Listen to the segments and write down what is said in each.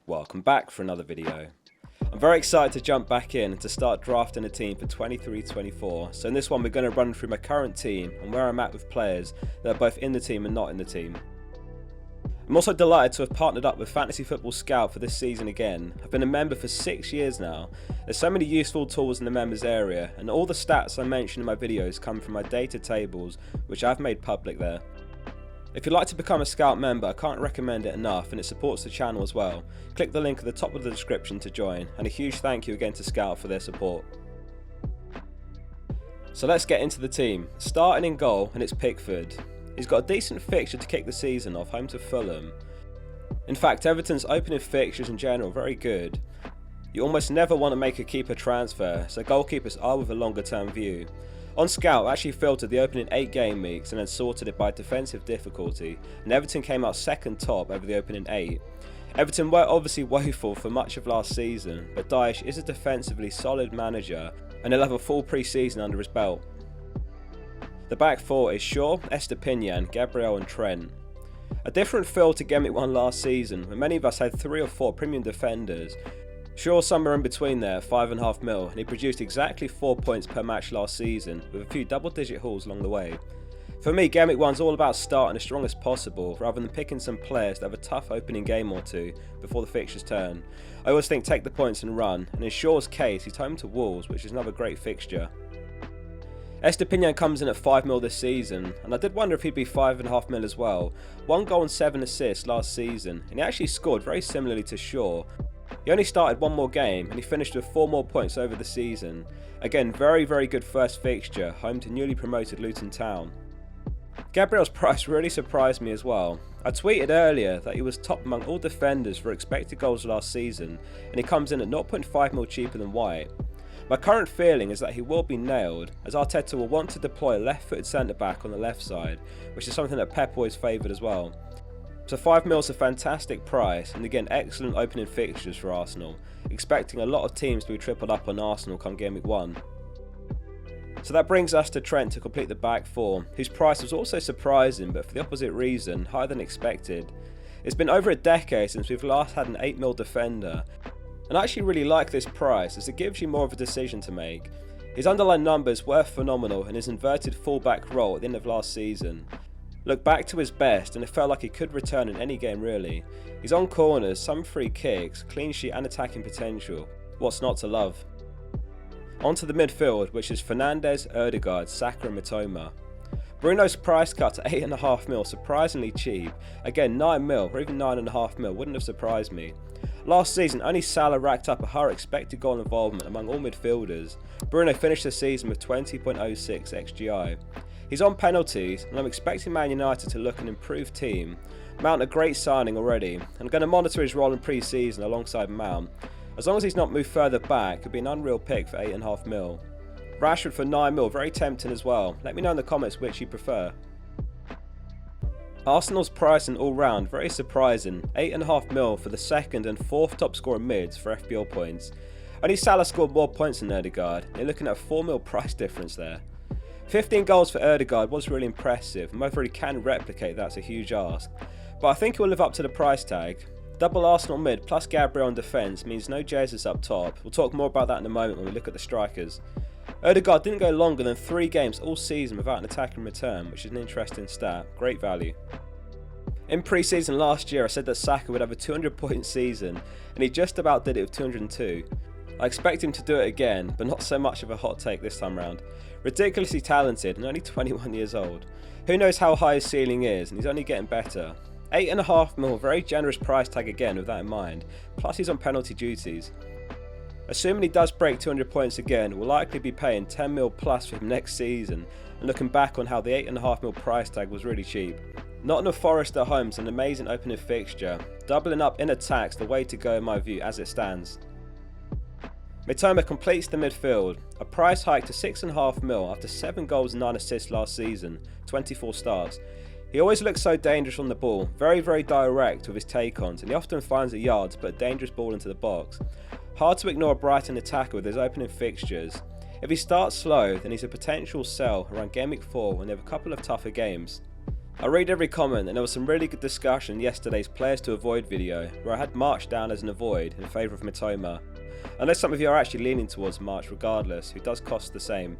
Welcome back for another video. I'm very excited to jump back in and to start drafting a team for 23-24. So in this one we're going to run through my current team and where I'm at with players that are both in the team and not in the team. I'm also delighted to have partnered up with Fantasy Football Scout for this season again. I've been a member for 6 years now. There's so many useful tools in the members area, and all the stats I mention in my videos come from my data tables, which I've made public there. If you'd like to become a Scout member, I can't recommend it enough, and it supports the channel as well. Click the link at the top of the description to join, and a huge thank you again to Scout for their support. So let's get into the team. Starting in goal, and it's Pickford. He's got a decent fixture to kick the season off, home to Fulham. In fact, Everton's opening fixtures in general are very good. You almost never want to make a keeper transfer, so goalkeepers are with a longer term view. On Scout, I actually filtered the opening 8 game weeks and then sorted it by defensive difficulty, and Everton came out second top over the opening 8. Everton were obviously woeful for much of last season, but Dyche is a defensively solid manager and he'll have a full pre-season under his belt. The back 4 is Shaw, Estepinian, Gabriel and Trent. A different feel to Gameweek 1 last season, when many of us had 3 or 4 premium defenders. Shaw somewhere in between there, 5.5 mil, and he produced exactly 4 points per match last season, with a few double-digit hauls along the way. For me, Gameweek 1's all about starting as strong as possible, rather than picking some players that have a tough opening game or two before the fixtures turn. I always think take the points and run, and in Shaw's case, he's home to Wolves, which is another great fixture. Estepinian comes in at 5 mil this season, and I did wonder if he'd be 5.5 mil as well. 1 goal and 7 assists last season, and he actually scored very similarly to Shaw. He only started 1 more game, and he finished with 4 more points over the season. Again, very good first fixture, home to newly promoted Luton Town. Gabriel's price really surprised me as well. I tweeted earlier that he was top among all defenders for expected goals last season, and he comes in at 0.5 mil cheaper than White. My current feeling is that he will be nailed, as Arteta will want to deploy a left-footed centre-back on the left side, which is something that Pep always favoured as well. So 5 mil is a fantastic price, and again excellent opening fixtures for Arsenal, expecting a lot of teams to be tripled up on Arsenal come Gameweek 1. So that brings us to Trent to complete the back 4, whose price was also surprising, but for the opposite reason, higher than expected. It's been over a decade since we've last had an 8 mil defender, and I actually really like this price as it gives you more of a decision to make. His underlying numbers were phenomenal in his inverted fullback role at the end of last season. Look back to his best and it felt like he could return in any game really. He's on corners, some free kicks, clean sheet and attacking potential. What's not to love? Onto the midfield, which is Fernandes, Ødegaard, Saka and Mitoma. Bruno's price cut to 8.5 mil, surprisingly cheap. Again 9 mil or even 9.5 mil wouldn't have surprised me. Last season, only Salah racked up a higher expected goal involvement among all midfielders. Bruno finished the season with 20.06 XGI. He's on penalties, and I'm expecting Man United to look an improved team. Mount a great signing already, and I'm going to monitor his role in pre-season alongside Mount. As long as he's not moved further back, it could be an unreal pick for 8.5 mil. Rashford for 9 mil, very tempting as well. Let me know in the comments which you prefer. Arsenal's pricing all round, very surprising. 8.5 mil for the second and fourth top scorer mids for FPL points. Only Salah scored more points than Ødegaard, and you're looking at a 4 mil price difference there. 15 goals for Ødegaard was really impressive, and whether he can replicate that's a huge ask. But I think he'll live up to the price tag. Double Arsenal mid plus Gabriel in defence means no Jesus up top. We'll talk more about that in a moment when we look at the strikers. Ødegaard didn't go longer than 3 games all season without an attacking return, which is an interesting stat. Great value. In pre-season last year I said that Saka would have a 200 point season, and he just about did it with 202. I expect him to do it again, but not so much of a hot take this time round. Ridiculously talented and only 21 years old. Who knows how high his ceiling is, and he's only getting better. 8.5 mil, very generous price tag again with that in mind, plus he's on penalty duties. Assuming he does break 200 points again, we'll likely be paying 10 mil plus for him next season, and looking back on how the 8.5 mil price tag was really cheap. Nottingham Forest at home is an amazing opening fixture. Doubling up in attack's the way to go in my view as it stands. Mitoma completes the midfield, a price hike to 6.5 mil after 7 goals and 9 assists last season, 24 starts. He always looks so dangerous on the ball, very direct with his take-ons, and he often finds the yards to put a dangerous ball into the box. Hard to ignore a Brighton attacker with his opening fixtures. If he starts slow, then he's a potential sell around Gameweek 4 when they have a couple of tougher games. I read every comment, and there was some really good discussion in yesterday's players to avoid video, where I had March down as an avoid in favour of Mitoma. I know some of you are actually leaning towards March regardless, who does cost the same.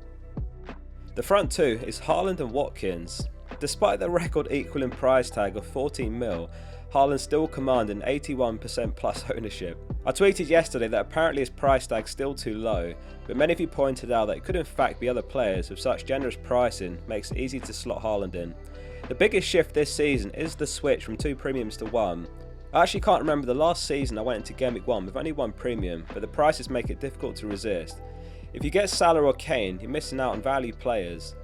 The front two is Haaland and Watkins. Despite the record equaling price tag of 14 mil, Haaland still commanding 81% plus ownership. I tweeted yesterday that apparently his price tag's still too low, but many of you pointed out that it could in fact be other players with such generous pricing makes it easy to slot Haaland in. The biggest shift this season is the switch from 2 premiums to 1. I actually can't remember the last season I went into Gameweek 1 with only 1 premium, but the prices make it difficult to resist. If you get Salah or Kane, you're missing out on value players.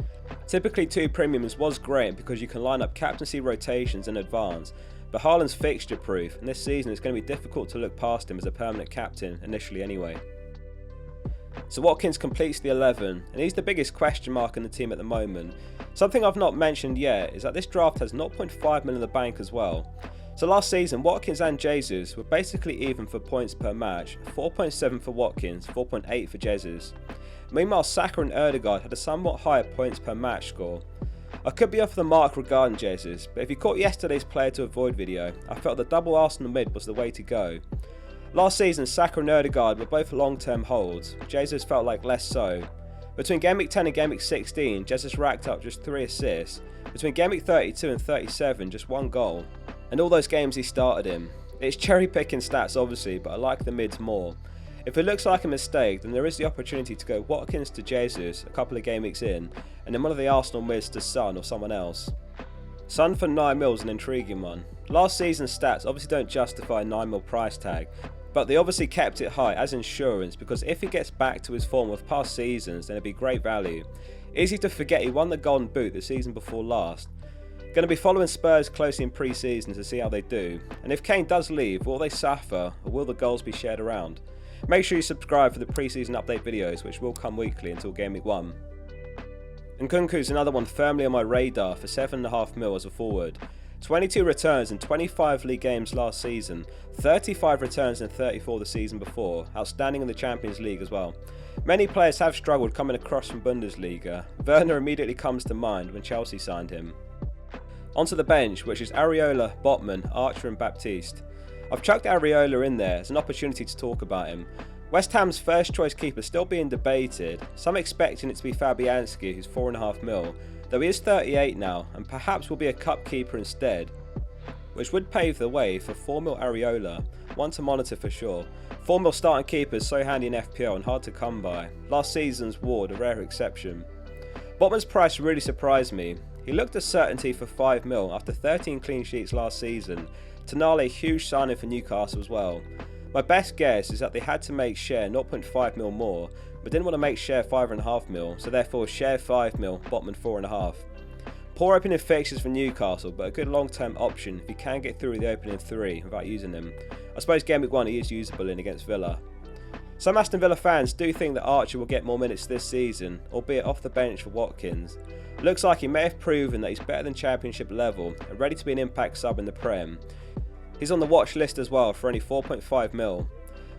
Typically 2 premiums was great because you can line up captaincy rotations in advance, but Haaland's fixture proof, and this season it's going to be difficult to look past him as a permanent captain initially anyway. So Watkins completes the 11, and he's the biggest question mark in the team at the moment. Something I've not mentioned yet is that this draft has 0.5 mil in the bank as well. So last season, Watkins and Jesus were basically even for points per match, 4.7 for Watkins, 4.8 for Jesus. Meanwhile, Saka and Ødegaard had a somewhat higher points per match score. I could be off the mark regarding Jesus, but if you caught yesterday's player to avoid video, I felt the double Arsenal mid was the way to go. Last season, Saka and Ødegaard were both long-term holds, Jesus felt like less so. Between Gameweek 10 and Gameweek 16, Jesus racked up just 3 assists. Between Gameweek 32 and 37, just 1 goal. And all those games he started in. It's cherry-picking stats obviously, but I like the mids more. If it looks like a mistake, then there is the opportunity to go Watkins to Jesus a couple of game weeks in, and then one of the Arsenal mids to Son or someone else. Son for 9 mil is an intriguing one. Last season's stats obviously don't justify a 9 mil price tag, but they obviously kept it high as insurance because if he gets back to his form of past seasons, then it'd be great value. Easy to forget he won the Golden Boot the season before last. Going to be following Spurs closely in pre-season to see how they do, and if Kane does leave, will they suffer or will the goals be shared around? Make sure you subscribe for the pre-season update videos, which will come weekly until Game Week 1. And Nkunku's another one firmly on my radar for 7.5 mil as a forward. 22 returns in 25 league games last season, 35 returns in 34 the season before, outstanding in the Champions League as well. Many players have struggled coming across from Bundesliga. Werner immediately comes to mind when Chelsea signed him. Onto the bench, which is Areola, Botman, Archer and Baptiste. I've chucked Areola in there as an opportunity to talk about him. West Ham's first choice keeper still being debated, some expecting it to be Fabianski, who's 4.5 mil, though he is 38 now and perhaps will be a cup keeper instead, which would pave the way for 4 mil Areola, one to monitor for sure. 4 mil starting keeper is so handy in FPL and hard to come by, last season's Ward a rare exception. Botman's price really surprised me. He looked a certainty for 5 mil after 13 clean sheets last season. Tonali a huge signing for Newcastle as well. My best guess is that they had to make share 0.5 mil more, but didn't want to make share 5.5 mil, so therefore share 5 mil, Botman 4.5. Poor opening fixtures for Newcastle, but a good long-term option if you can get through the opening 3 without using them. I suppose Game Week 1 he is usable in against Villa. Some Aston Villa fans do think that Archer will get more minutes this season, albeit off the bench for Watkins. Looks like he may have proven that he's better than Championship level and ready to be an impact sub in the Prem. He's on the watch list as well for only 4.5 mil.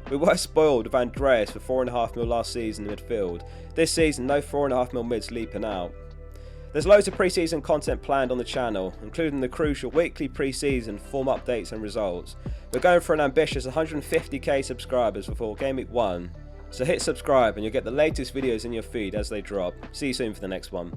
We were spoiled with Andreas for 4.5 mil last season in midfield. This season no 4.5 mil mids leaping out. There's loads of pre-season content planned on the channel, including the crucial weekly pre-season form updates and results. We're going for an ambitious 150k subscribers before Game Week 1, so hit subscribe and you'll get the latest videos in your feed as they drop. See you soon for the next one.